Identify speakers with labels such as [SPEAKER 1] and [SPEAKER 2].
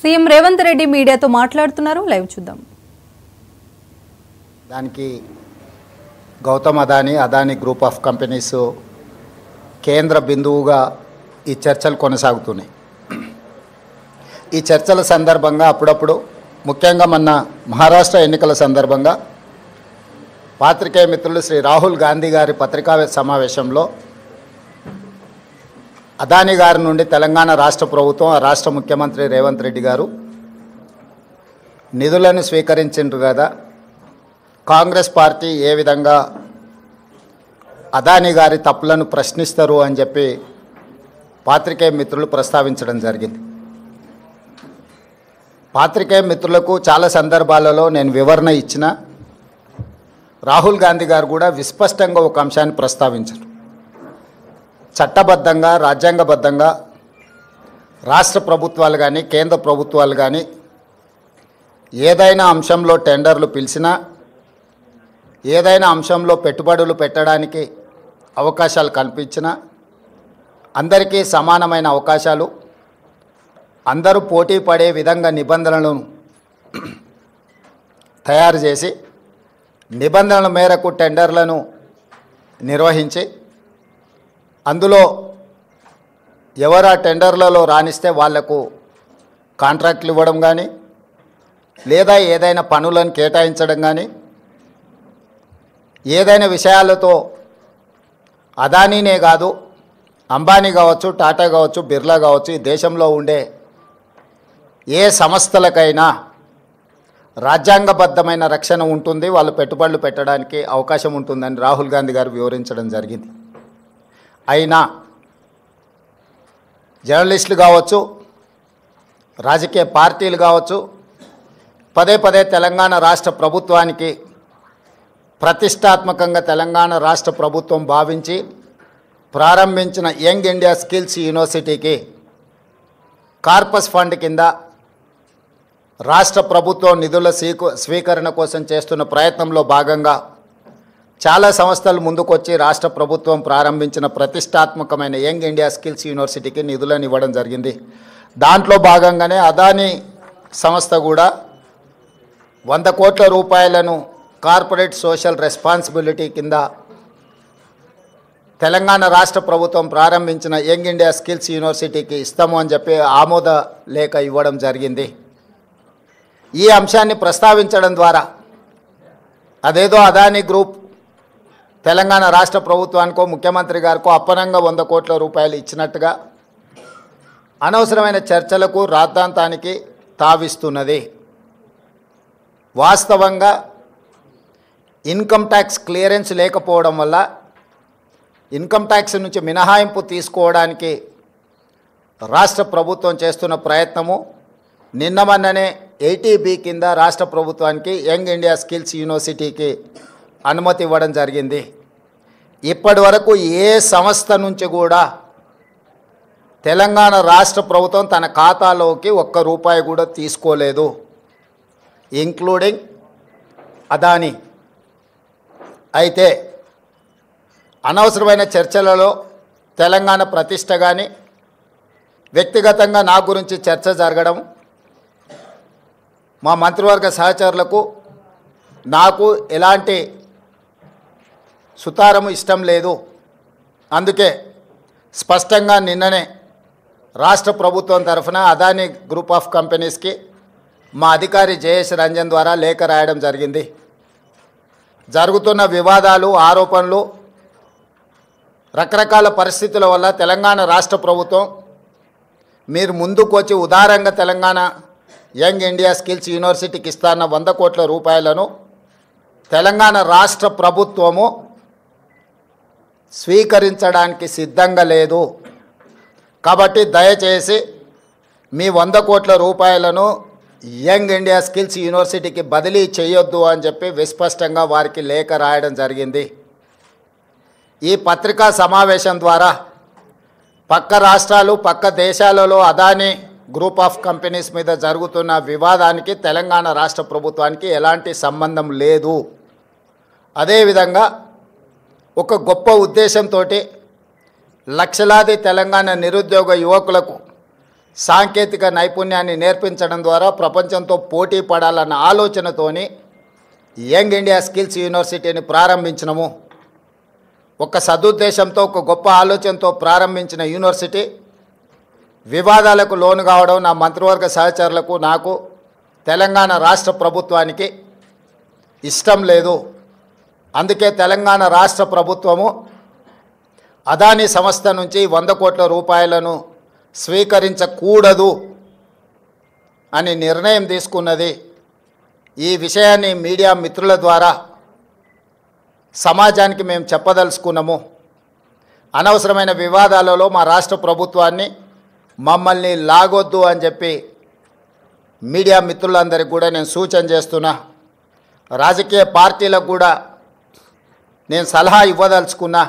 [SPEAKER 1] CM Revanth Reddy మీడియాతో మాట్లాడుతున్నారు. Live చూద్దాం.
[SPEAKER 2] దానికి Gautam Adani group of companies కేంద్ర బిందువుగా ఈ చర్చలు కొనసాగుతున్నాయి. ఈ చర్చల సందర్భంగా అప్పుడప్పుడు ముఖ్యంగా మొన్న మహారాష్ట్ర ఎన్నికల సందర్భంగా పాత్రికేయ మిత్రులు శ్రీ రాహుల్ గాంధీ గారి పత్రికా సమావేశంలో అదానీ గారి నుండి తెలంగాణ రాష్ట్ర ప్రభుత్వం ఆ రాష్ట్ర ముఖ్యమంత్రి రేవంత్ రెడ్డి గారు నిధులను స్వీకరించారు కదా, కాంగ్రెస్ పార్టీ ఏ విధంగా అదానీ గారి తప్పులను ప్రశ్నిస్తారు అని చెప్పి పాత్రికేయ మిత్రులు ప్రస్తావించడం జరిగింది. పాత్రికేయ మిత్రులకు చాలా సందర్భాలలో నేను వివరణ ఇచ్చిన, రాహుల్ గాంధీ గారు కూడా విస్పష్టంగా ఒక అంశాన్ని ప్రస్తావించారు. చట్టబద్ధంగా రాజ్యాంగబద్ధంగా రాష్ట్ర ప్రభుత్వాలు కానీ కేంద్ర ప్రభుత్వాలు కానీ ఏదైనా అంశంలో టెండర్లు పిలిచినా, ఏదైనా అంశంలో పెట్టుబడులు పెట్టడానికి అవకాశాలు కల్పించినా అందరికీ సమానమైన అవకాశాలు, అందరూ పోటీ పడే విధంగా నిబంధనలను తయారు చేసి నిబంధనల మేరకు టెండర్లను నిర్వహించి అందులో ఎవరు ఆ టెండర్లలో రాణిస్తే వాళ్లకు కాంట్రాక్ట్లు ఇవ్వడం కానీ లేదా ఏదైనా పనులను కేటాయించడం కానీ ఏదైనా విషయాలతో అదానీనే కాదు అంబానీ కావచ్చు, టాటా కావచ్చు, బిర్లా కావచ్చు, ఈ దేశంలో ఉండే ఏ సంస్థలకైనా రాజ్యాంగబద్ధమైన రక్షణ ఉంటుంది, వాళ్ళు పెట్టుబడులు పెట్టడానికి అవకాశం ఉంటుందని రాహుల్ గాంధీ గారు వివరించడం జరిగింది. అయినా జర్నలిస్టులు కావచ్చు, రాజకీయ పార్టీలు కావచ్చు, పదే పదే తెలంగాణ రాష్ట్ర ప్రభుత్వానికి ప్రతిష్టాత్మకంగా తెలంగాణ రాష్ట్ర ప్రభుత్వం భావించి ప్రారంభించిన యంగ్ ఇండియా స్కిల్స్ యూనివర్సిటీకి కార్పస్ ఫండ్ కింద రాష్ట్ర ప్రభుత్వం నిధుల స్వీకరణ కోసం చేస్తున్న ప్రయత్నంలో భాగంగా చాలా సంస్థలు ముందుకొచ్చి రాష్ట్ర ప్రభుత్వం ప్రారంభించిన ప్రతిష్టాత్మకమైన యంగ్ ఇండియా స్కిల్స్ యూనివర్సిటీకి నిధులను ఇవ్వడం జరిగింది. దాంట్లో భాగంగానే అదానీ సంస్థ కూడా 100 కోట్ల రూపాయలను కార్పొరేట్ సోషల్ రెస్పాన్సిబిలిటీ కింద తెలంగాణ రాష్ట్ర ప్రభుత్వం ప్రారంభించిన యంగ్ ఇండియా స్కిల్స్ యూనివర్సిటీకి ఇస్తాము అని చెప్పి ఆమోద లేఖ ఇవ్వడం జరిగింది. ఈ అంశాన్ని ప్రస్తావించడం ద్వారా అదేదో అదానీ గ్రూప్ తెలంగాణ రాష్ట్ర ప్రభుత్వానికో ముఖ్యమంత్రి గారికో అప్పనంగా 100 కోట్ల రూపాయలు ఇచ్చినట్టుగా అనవసరమైన చర్చలకు రాద్ధాంతానికి తావిస్తున్నది. వాస్తవంగా ఇన్కమ్ ట్యాక్స్ క్లియరెన్స్ లేకపోవడం వల్ల ఇన్కమ్ ట్యాక్స్ నుంచి మినహాయింపు తీసుకోవడానికి రాష్ట్ర ప్రభుత్వం చేస్తున్న ప్రయత్నము నిన్న మొన్ననే 80B కింద రాష్ట్ర ప్రభుత్వానికి యంగ్ ఇండియా స్కిల్స్ యూనివర్సిటీకి అనుమతి ఇవ్వడం జరిగింది. ఇప్పటి వరకు ఏ సంస్థ నుంచి కూడా తెలంగాణ రాష్ట్ర ప్రభుత్వం తన ఖాతాలోకి ₹1 కూడా తీసుకోలేదు, ఇంక్లూడింగ్ అదానీ. అయితే అనవసరమైన చర్చలలో తెలంగాణ ప్రతిష్ట కానీ వ్యక్తిగతంగా నా గురించి చర్చ జరగడం, మా మంత్రివర్గ సహచరులకు నాకు ఎలాంటి సుతారము ఇష్టం లేదు. అందుకే స్పష్టంగా నిన్ననే రాష్ట్ర ప్రభుత్వం తరఫున అదానీ గ్రూప్ ఆఫ్ కంపెనీస్కి మా అధికారి జయేష్ రంజన్ ద్వారా లేఖ రాయడం జరిగింది. జరుగుతున్న వివాదాలు, ఆరోపణలు, రకరకాల పరిస్థితుల వల్ల తెలంగాణ రాష్ట్ర ప్రభుత్వం మీరు ముందుకు వచ్చి ఉదారంగా తెలంగాణ యంగ్ ఇండియా స్కిల్స్ యూనివర్సిటీకి ఇస్తాన్న 100 కోట్ల రూపాయలను తెలంగాణ రాష్ట్ర ప్రభుత్వము స్వీకరించడానికి సిద్ధంగా లేదు. కాబట్టి దయచేసి మీ 100 కోట్ల రూపాయలను యంగ్ ఇండియా స్కిల్స్ యూనివర్సిటీకి బదిలీ చేయొద్దు అని చెప్పి విస్పష్టంగా వారికి లేఖ రాయడం జరిగింది. ఈ పత్రికా సమావేశం ద్వారా పక్క రాష్ట్రాలు, పక్క దేశాలలో అదానీ గ్రూప్ ఆఫ్ కంపెనీస్ మీద జరుగుతున్న వివాదానికి తెలంగాణ రాష్ట్ర ప్రభుత్వానికి ఎలాంటి సంబంధం లేదు. అదేవిధంగా ఒక గొప్ప ఉద్దేశంతో లక్షలాది తెలంగాణ నిరుద్యోగ యువకులకు సాంకేతిక నైపుణ్యాన్ని నేర్పించడం ద్వారా ప్రపంచంతో పోటీ పడాలన్న ఆలోచనతోని యంగ్ ఇండియా స్కిల్స్ యూనివర్సిటీని ప్రారంభించినము. ఒక సదుద్దేశంతో, ఒక గొప్ప ఆలోచనతో ప్రారంభించిన యూనివర్సిటీ వివాదాలకు లోను కావడం నా మంత్రివర్గ సహచరులకు, నాకు, తెలంగాణ రాష్ట్ర ప్రభుత్వానికి ఇష్టం లేదు. అందుకే తెలంగాణ రాష్ట్ర ప్రభుత్వము అదానీ సంస్థ నుంచి 100 కోట్ల రూపాయలను స్వీకరించకూడదు అని నిర్ణయం తీసుకున్నది. ఈ విషయాన్ని మీడియా మిత్రుల ద్వారా సమాజానికి మేము చెప్పదలుచుకున్నాము. అనవసరమైన వివాదాలలో మా రాష్ట్ర ప్రభుత్వాన్ని, మమ్మల్ని లాగొద్దు అని చెప్పి మీడియా మిత్రులందరికీ కూడా నేను సూచన చేస్తున్నా. రాజకీయ పార్టీలకు కూడా నేను సలహా ఇవ్వదలుచుకున్నా.